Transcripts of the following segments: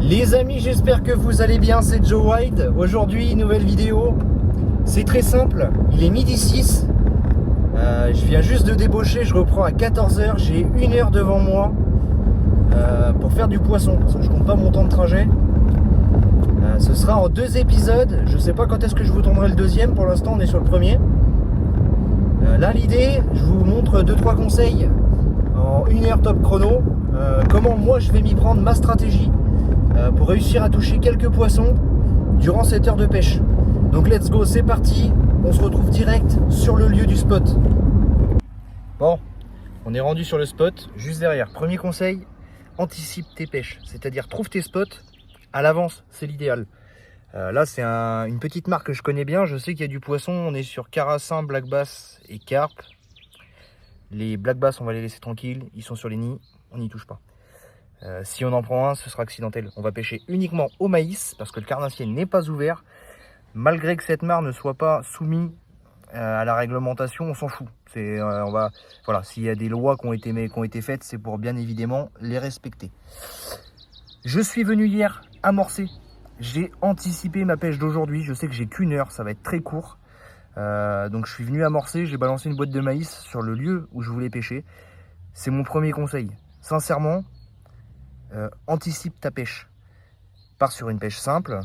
Les amis, j'espère que vous allez bien, c'est Joe White. Aujourd'hui, nouvelle vidéo. C'est très simple, il est midi 6. Je viens juste de débaucher, je reprends à 14 h. J'ai 1 heure devant moi pour faire du poisson, parce que je compte pas mon temps de trajet. Ce sera en 2 épisodes. Je sais pas quand est-ce que je vous tournerai le deuxième. Pour l'instant, on est sur le premier. Là, l'idée, je vous montre 2-3 conseils en 1 heure top chrono. Comment moi je vais m'y prendre, ma stratégie pour réussir à toucher quelques poissons durant cette heure de pêche. Donc let's go, c'est parti. On se retrouve direct sur le lieu du spot. Bon, on est rendu sur le spot, juste derrière. Premier conseil, anticipe tes pêches, c'est-à-dire trouve tes spots à l'avance, c'est l'idéal. Là c'est une petite marque que je connais bien, je sais qu'il y a du poisson. On est sur carassin, black bass et carpe. Les black bass on va les laisser tranquilles, ils sont sur les nids, on n'y touche pas. Si on en prend un, ce sera accidentel. On va pêcher uniquement au maïs parce que le carnassier n'est pas ouvert. Malgré que cette mare ne soit pas soumise à la réglementation, on s'en fout. Voilà, s'il y a des lois qui ont été faites, c'est pour bien évidemment les respecter. Je suis venu hier amorcer. J'ai anticipé ma pêche d'aujourd'hui. Je sais que j'ai qu'1 heure, ça va être très court. Donc je suis venu amorcer, j'ai balancé une boîte de maïs sur le lieu où je voulais pêcher. C'est mon premier conseil. Sincèrement, anticipe ta pêche. Pars sur une pêche simple.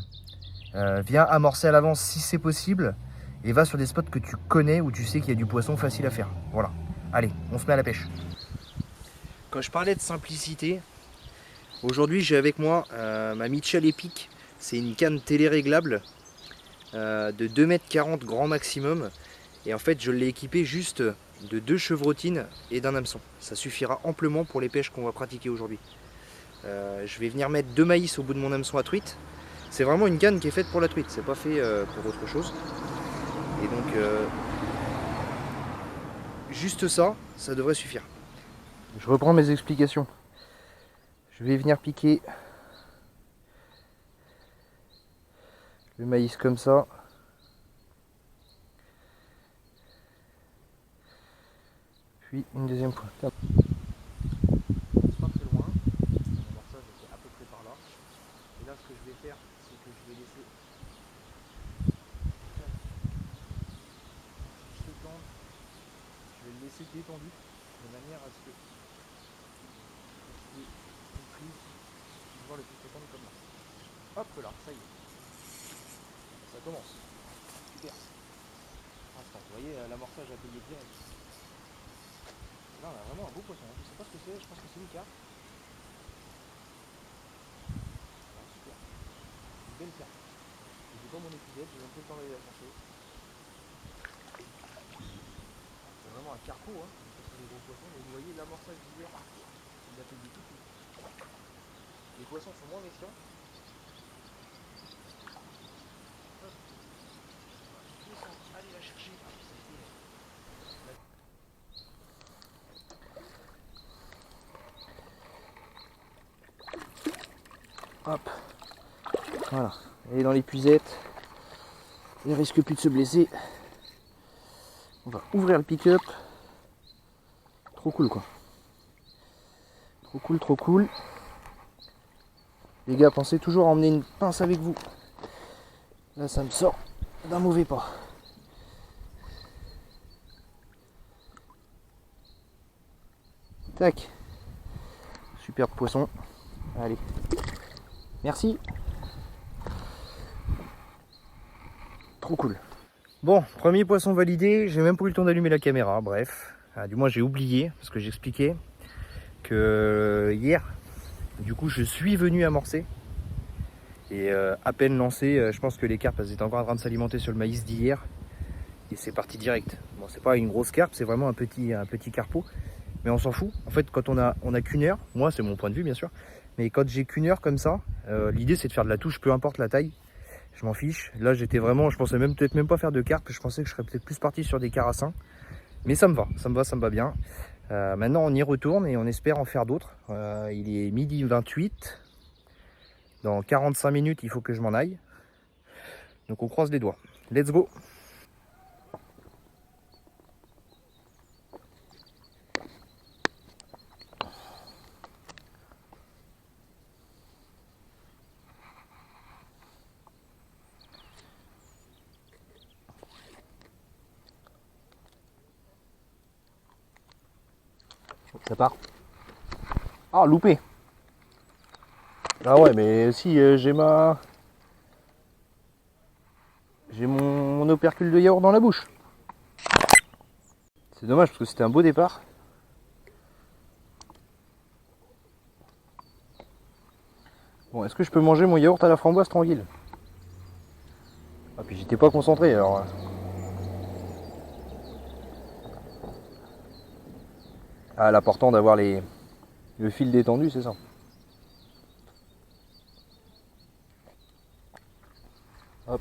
Viens amorcer à l'avance si c'est possible. Et va sur des spots que tu connais où tu sais qu'il y a du poisson facile à faire. Voilà. Allez, on se met à la pêche. Quand je parlais de simplicité, aujourd'hui j'ai avec moi ma Mitchell Epic. C'est une canne téléréglable de 2,40 m grand maximum. Et en fait je l'ai équipée juste de 2 chevrotines et d'un hameçon. Ça suffira amplement pour les pêches qu'on va pratiquer aujourd'hui. Je vais venir mettre 2 maïs au bout de mon hameçon à truite. C'est vraiment une canne qui est faite pour la truite, c'est pas fait pour autre chose. Et donc juste ça, ça devrait suffire. Je reprends mes explications. Je vais venir piquer le maïs comme ça. Puis une deuxième fois. C'est pas très loin. Alors ça, je fais à peu près par là. Et là, ce que je vais faire, c'est que je vais laisser s'étendre. Je vais le laisser détendu de manière à ce que une prise, je vois le plus s'étendre comme là. Hop là, ça y est. Ça commence. Super. Instant. Vous voyez, l'amorçage a payé direct. Là, on a vraiment un beau poisson. Je sais pas ce que c'est, je pense que c'est une carpe. Ah, super. Une belle carpe. J'ai pas mon épisode, j'ai un peu le temps d'aller la chercher. C'est vraiment un carpeau, hein. Ça, c'est des gros poissons. Mais vous voyez l'amorçage d'hiver, il a payé tout. Les poissons sont moins méfiants. Allez la chercher. Hop, voilà, elle est dans l'épuisette, elle risque plus de se blesser. On va ouvrir le pick-up. Trop cool quoi. Trop cool, trop cool. Les gars, pensez toujours à emmener une pince avec vous. Là ça me sort d'un mauvais pas. Tac. Superbe poisson. Allez. Merci. Trop cool. Bon, premier poisson validé. J'ai même pas eu le temps d'allumer la caméra. Bref. Du moins j'ai oublié. Parce que j'expliquais que hier, du coup je suis venu amorcer. Et à peine lancé, je pense que les carpes elles étaient encore en train de s'alimenter sur le maïs d'hier. Et c'est parti direct. Bon, c'est pas une grosse carpe, c'est vraiment un petit carpeau. Mais on s'en fout. En fait, quand on a qu'1 heure, moi c'est mon point de vue bien sûr, mais quand j'ai qu'1 heure comme ça, l'idée c'est de faire de la touche, peu importe la taille. Je m'en fiche. Là j'étais vraiment, je pensais peut-être même pas faire de carpe. Je pensais que je serais peut-être plus parti sur des carassins. Mais ça me va bien. Maintenant on y retourne et on espère en faire d'autres. Il est midi 28. Dans 45 minutes il faut que je m'en aille. Donc on croise les doigts. Let's go. Ça part. Ah, loupé. Ah ouais, mais si j'ai mon opercule de yaourt dans la bouche. C'est dommage parce que c'était un beau départ. Bon, est-ce que je peux manger mon yaourt à la framboise tranquille? Ah, puis j'étais pas concentré alors. Ah, l'important d'avoir le fil détendu, c'est ça. Hop.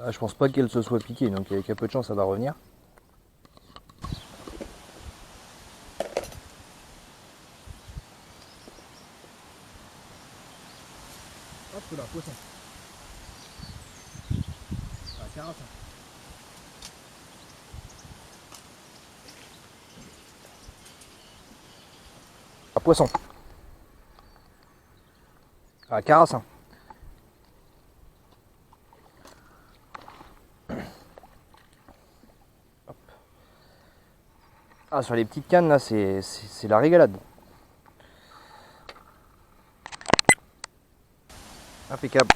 Ah, je pense pas qu'elle se soit piquée, donc avec un peu de chance ça va revenir. Hop là, poisson. Ah, carafe. Ah, poisson. Ah, carassin. Ah, sur les petites cannes là, c'est la régalade. Impeccable.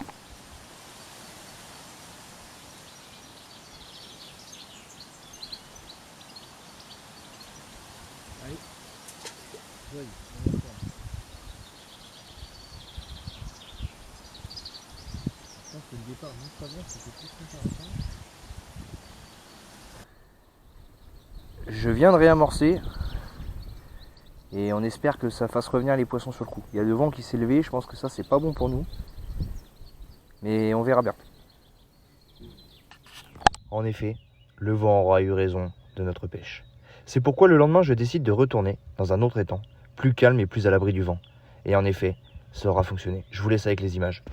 Allez. Oui, je pense que le départ juste avant c'était plus intéressant. Je viens de réamorcer et on espère que ça fasse revenir les poissons sur le coup. Il y a le vent qui s'est levé, je pense que ça c'est pas bon pour nous. Mais on verra bien. En effet, le vent aura eu raison de notre pêche. C'est pourquoi le lendemain je décide de retourner dans un autre étang, plus calme et plus à l'abri du vent. Et en effet, ça aura fonctionné. Je vous laisse avec les images.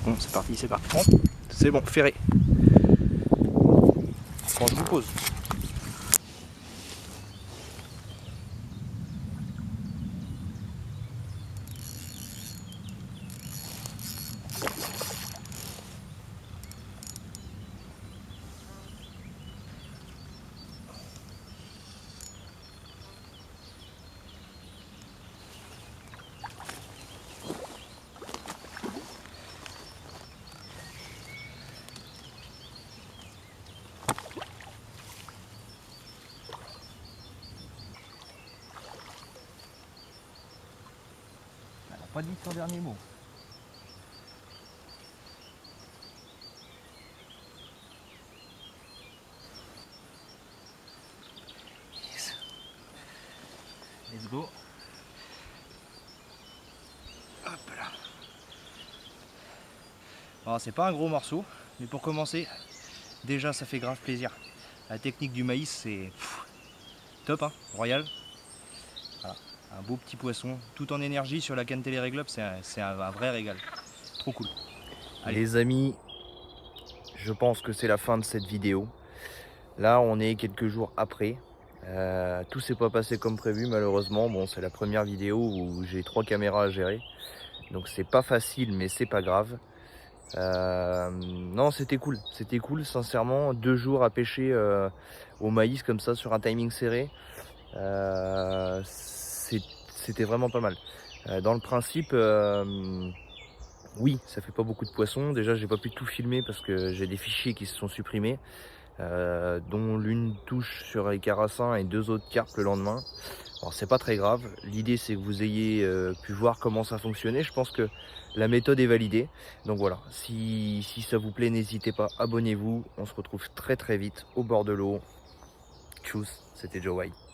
Bon, c'est parti, c'est parti. Oh, c'est bon, ferré. Quand je vous pose. Pas dit son dernier mot. Yes. Let's go. Hop là. Alors c'est pas un gros morceau, mais pour commencer, déjà ça fait grave plaisir. La technique du maïs c'est top, hein, royal. Voilà. Un beau petit poisson, tout en énergie sur la canne Téléréglobe, c'est un vrai régal. Trop cool. Allez. Les amis, je pense que c'est la fin de cette vidéo. Là, on est quelques jours après. Tout s'est pas passé comme prévu, malheureusement. Bon, c'est la première vidéo où j'ai 3 caméras à gérer. Donc c'est pas facile, mais c'est pas grave. Non, c'était cool, sincèrement. 2 jours à pêcher au maïs comme ça sur un timing serré. C'était vraiment pas mal. Dans le principe, oui, ça fait pas beaucoup de poissons. Déjà, j'ai pas pu tout filmer parce que j'ai des fichiers qui se sont supprimés, dont l'une touche sur les carassins et 2 autres carpes le lendemain. Alors c'est pas très grave. L'idée c'est que vous ayez pu voir comment ça fonctionnait. Je pense que la méthode est validée. Donc voilà, si ça vous plaît, n'hésitez pas, abonnez-vous. On se retrouve très vite au bord de l'eau. Tchuss, c'était Joe White.